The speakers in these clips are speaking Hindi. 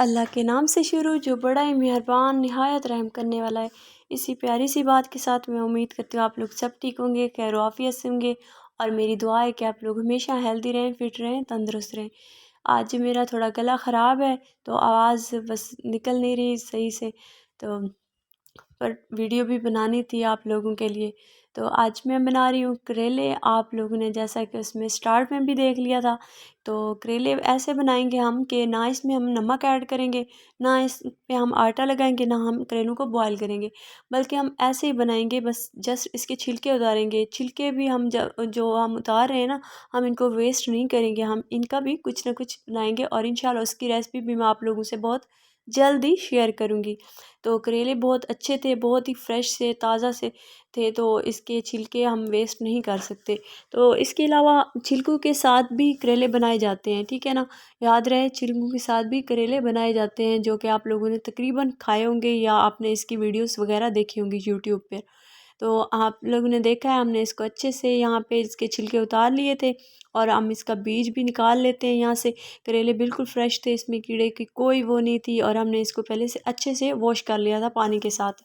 अल्लाह के नाम से शुरू जो बड़ा ही मेहरबान निहायत रहम करने वाला है। इसी प्यारी सी बात के साथ मैं उम्मीद करती हूँ आप लोग सब ठीक होंगे, खैर आफियत से होंगे। और मेरी दुआ है कि आप लोग हमेशा हेल्दी रहें, फिट रहें, तंदुरुस्त रहें। आज मेरा थोड़ा गला ख़राब है तो आवाज़ बस निकल नहीं रही सही से, तो पर वीडियो भी बनानी थी आप लोगों के लिए। तो आज मैं बना रही हूँ करेले। आप लोगों ने जैसा कि उसमें स्टार्ट में भी देख लिया था, तो करेले ऐसे बनाएंगे हम कि ना इसमें हम नमक ऐड करेंगे, ना इस पे हम आटा लगाएंगे, ना हम करेलों को बॉईल करेंगे, बल्कि हम ऐसे ही बनाएंगे। बस जस्ट इसके छिलके उतारेंगे। छिलके भी हम जो हम उतार रहे हैं ना, हम इनको वेस्ट नहीं करेंगे, हम इनका भी कुछ ना कुछ बनाएंगे और इंशाल्लाह उसकी रेसिपी भी मैं आप लोगों से बहुत जल्दी शेयर करूँगी। तो करेले बहुत अच्छे थे, बहुत ही फ्रेश से ताज़ा से थे, तो इसके छिलके हम वेस्ट नहीं कर सकते। तो इसके अलावा छिलकों के साथ भी करेले बनाए जाते हैं, ठीक है ना। याद रहे छिलकों के साथ भी करेले बनाए जाते हैं, जो कि आप लोगों ने तकरीबन खाए होंगे या आपने इसकी वीडियोस वगैरह देखी होंगी यूट्यूब पे। तो आप लोगों ने देखा है, हमने इसको अच्छे से यहाँ पे इसके छिलके उतार लिए थे और हम इसका बीज भी निकाल लेते हैं यहाँ से। करेले बिल्कुल फ्रेश थे, इसमें कीड़े की कोई वो नहीं थी और हमने इसको पहले से अच्छे से वॉश कर लिया था पानी के साथ।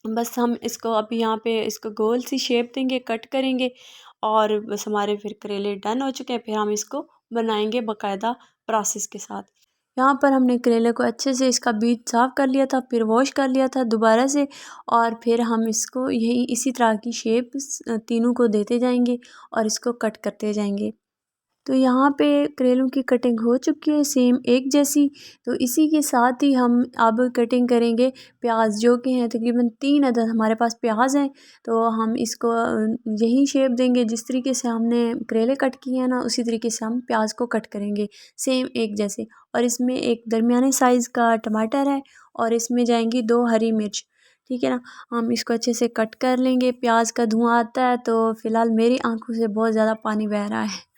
बस हम इसको अभी यहाँ पे इसको गोल सी शेप देंगे, कट करेंगे और बस हमारे फिर करेले डन हो चुके हैं। फिर हम इसको बनाएंगे बाकायदा प्रोसेस के साथ। यहाँ पर हमने करेले को अच्छे से इसका बीज साफ़ कर लिया था, फिर वॉश कर लिया था दोबारा से, और फिर हम इसको यही इसी तरह की शेप तीनों को देते जाएंगे और इसको कट करते जाएंगे। तो यहाँ पे करेलों की कटिंग हो चुकी है सेम एक जैसी। तो इसी के साथ ही हम अब कटिंग करेंगे प्याज, जो कि हैं तकरीबन 3 अदद हमारे पास प्याज हैं। तो हम इसको यही शेप देंगे जिस तरीके से हमने करेले कट किए हैं ना, उसी तरीके से हम प्याज को कट करेंगे सेम एक जैसे। और इसमें एक दरमियाने साइज़ का टमाटर है और इसमें जाएंगी 2 हरी मिर्च, ठीक है ना। हम इसको अच्छे से कट कर लेंगे। प्याज का धुआं आता है तो फ़िलहाल मेरी आंखों से बहुत ज़्यादा पानी बह रहा है।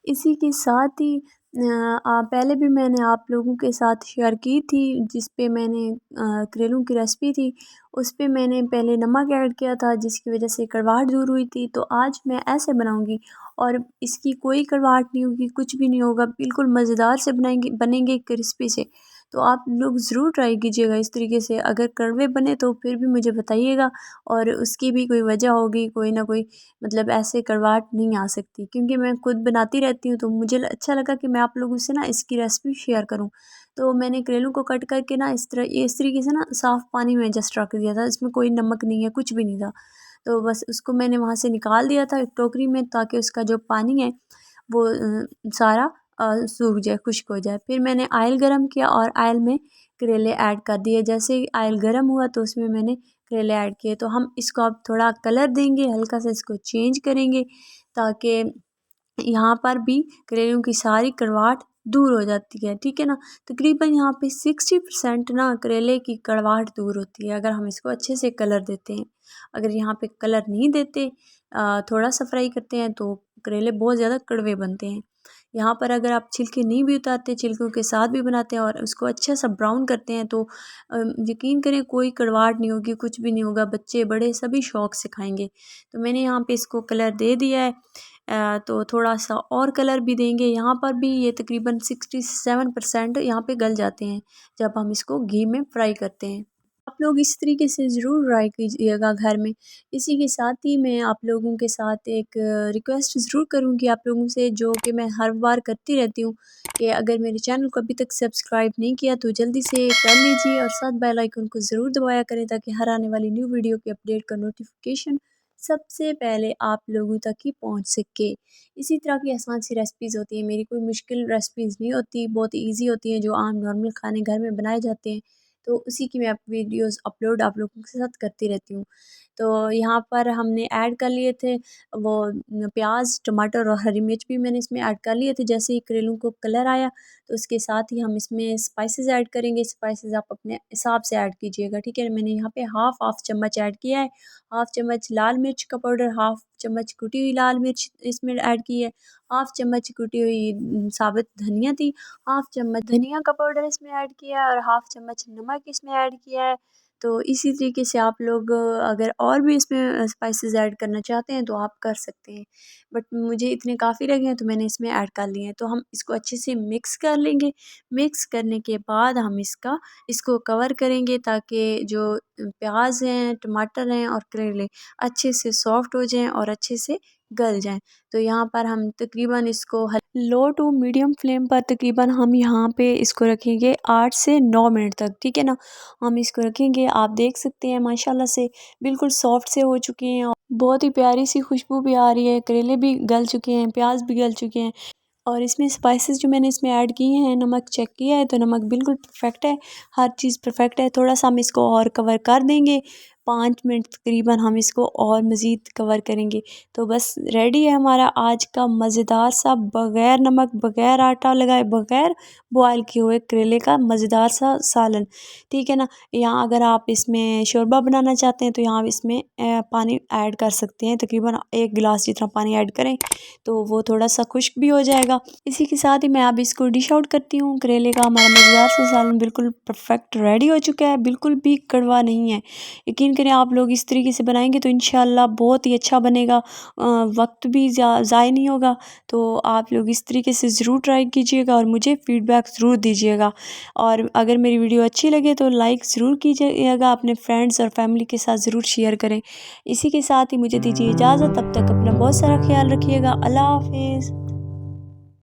इसी के साथ ही पहले भी मैंने आप लोगों के साथ शेयर की थी, जिस पे मैंने करेलों की रेसिपी थी, उस पे मैंने पहले नमक ऐड किया था जिसकी वजह से कड़वाहट दूर हुई थी। तो आज मैं ऐसे बनाऊंगी और इसकी कोई कड़वाहट नहीं होगी, कुछ भी नहीं होगा, बिल्कुल मज़ेदार से बनेंगे क्रिस्पी से। तो आप लोग ज़रूर ट्राई कीजिएगा इस तरीके से। अगर कड़वे बने तो फिर भी मुझे बताइएगा, और उसकी भी कोई वजह होगी, कोई ना कोई, मतलब ऐसे कड़वाहट नहीं आ सकती, क्योंकि मैं खुद बनाती रहती हूँ तो मुझे अच्छा लगा कि मैं आप लोगों से ना इसकी रेसिपी शेयर करूँ। तो मैंने करेलों को कट करके ना इस तरीके से ना साफ़ पानी में जस्ट रख दिया था, इसमें कोई नमक नहीं है, कुछ भी नहीं था। तो बस उसको मैंने वहाँ से निकाल दिया था एक टोकरी में, ताकि उसका जो पानी है वो सारा सूख जाए, खुश्क हो जाए। फिर मैंने ऑयल गरम किया और ऑयल में करेले ऐड कर दिए। जैसे ही ऑयल गरम हुआ तो उसमें मैंने करेले ऐड किए। तो हम इसको अब थोड़ा कलर देंगे, हल्का सा इसको चेंज करेंगे, ताकि यहाँ पर भी करेलों की सारी कड़वाहट दूर हो जाती है, ठीक है ना। तकरीबन यहाँ पे 60% ना करेले की कड़वाहट दूर होती है अगर हम इसको अच्छे से कलर देते हैं। अगर यहाँ पे कलर नहीं देते, थोड़ा सा फ्राई करते हैं, तो करेले बहुत ज़्यादा कड़वे बनते हैं। यहाँ पर अगर आप छिलके नहीं भी उतारते, छिलकों के साथ भी बनाते हैं और उसको अच्छा सा ब्राउन करते हैं, तो यकीन करें कोई कड़वाहट नहीं होगी, कुछ भी नहीं होगा, बच्चे बड़े सभी शौक से खाएंगे। तो मैंने यहाँ पे इसको कलर दे दिया है। तो थोड़ा सा और कलर भी देंगे। यहाँ पर भी ये तकरीबन 67% यहाँ पे गल जाते हैं जब हम इसको घी में फ्राई करते हैं। आप लोग इस तरीके से ज़रूर ट्राई कीजिएगा घर में। इसी के साथ ही मैं आप लोगों के साथ एक रिक्वेस्ट ज़रूर करूँगी आप लोगों से, जो कि मैं हर बार करती रहती हूँ, कि अगर मेरे चैनल को अभी तक सब्सक्राइब नहीं किया तो जल्दी से कर लीजिए और साथ बेल आइकन को ज़रूर दबाया करें, ताकि हर आने वाली न्यू वीडियो की अपडेट का नोटिफिकेशन सबसे पहले आप लोगों तक ही पहुँच सके। इसी तरह की आसान सी रेसिपीज़ होती हैं मेरी, कोई मुश्किल रेसिपीज़ नहीं होती, बहुत ईजी होती हैं, जो आम नॉर्मल खाने घर में बनाए जाते हैं। तो उसी की मैं वीडियोस अपलोड आप लोगों के साथ करती रहती हूँ। तो यहाँ पर हमने ऐड कर लिए थे वो प्याज, टमाटर और हरी मिर्च भी मैंने इसमें ऐड कर लिए थे। जैसे ही करेलों को कलर आया तो उसके साथ ही हम इसमें स्पाइसेस ऐड करेंगे। स्पाइसेस आप अपने हिसाब से ऐड कीजिएगा, ठीक है। मैंने यहाँ पे हाफ चम्मच ऐड किया है। हाफ चम्मच लाल मिर्च का पाउडर, हाफ चम्मच कुटी हुई लाल मिर्च इसमें ऐड की है। हाफ चम्मच कुटी हुई साबुत धनिया थी। हाफ चम्मच धनिया का पाउडर इसमें ऐड किया है और हाफ चम्मच नमक इसमें ऐड किया है। तो इसी तरीके से आप लोग अगर और भी इसमें स्पाइसेस ऐड करना चाहते हैं तो आप कर सकते हैं, बट मुझे इतने काफ़ी लगे हैं तो मैंने इसमें ऐड कर लिए हैं। तो हम इसको अच्छे से मिक्स कर लेंगे। मिक्स करने के बाद हम इसको कवर करेंगे ताकि जो प्याज हैं, टमाटर हैं और करेले अच्छे से सॉफ्ट हो जाएं और अच्छे से गल जाएं। तो यहाँ पर हम तकरीबन इसको लो टू मीडियम फ्लेम पर तकरीबन हम यहाँ पे इसको रखेंगे 8 से 9 मिनट तक, ठीक है ना। हम इसको रखेंगे, आप देख सकते हैं माशाल्लाह से बिल्कुल सॉफ्ट से हो चुके हैं और बहुत ही प्यारी सी खुशबू भी आ रही है, करेले भी गल चुके हैं, प्याज भी गल चुके हैं। और इसमें स्पाइसेस जो मैंने इसमें ऐड किए हैं, नमक चेक किया है तो नमक बिल्कुल परफेक्ट है, हर चीज़ परफेक्ट है। थोड़ा सा हम इसको और कवर कर देंगे, 5 मिनट तकरीबन हम इसको और मज़ीद कवर करेंगे। तो बस रेडी है हमारा आज का मज़ेदार सा बग़ैर नमक, बग़ैर आटा लगाए, बग़ैर बॉयल किए हुए करेले का मज़ेदार सा सालन, ठीक है ना। यहाँ अगर आप इसमें शोरबा बनाना चाहते हैं तो यहाँ इसमें पानी ऐड कर सकते हैं, तकरीबन 1 गिलास जितना पानी ऐड करें तो वो थोड़ा सा खुश्क भी हो जाएगा। इसी के साथ ही मैं अब इसको डिश आउट करती हूँ। करेले का हमारा मज़ेदार सा सालन बिल्कुल परफेक्ट रेडी हो चुका है, बिल्कुल भी कड़वा नहीं है। यकीन करें आप लोग इस तरीके से बनाएंगे तो इंशाल्लाह बहुत ही अच्छा बनेगा, वक्त भी ज़ाय नहीं होगा। तो आप लोग इस तरीके से ज़रूर ट्राई कीजिएगा और मुझे फ़ीडबैक ज़रूर दीजिएगा। और अगर मेरी वीडियो अच्छी लगे तो लाइक ज़रूर कीजिएगा, अपने फ्रेंड्स और फैमिली के साथ ज़रूर शेयर करें। इसी के साथ ही मुझे दीजिए इजाज़त, तब तक अपना बहुत सारा ख्याल रखिएगा। अल्लाह हाफिज़।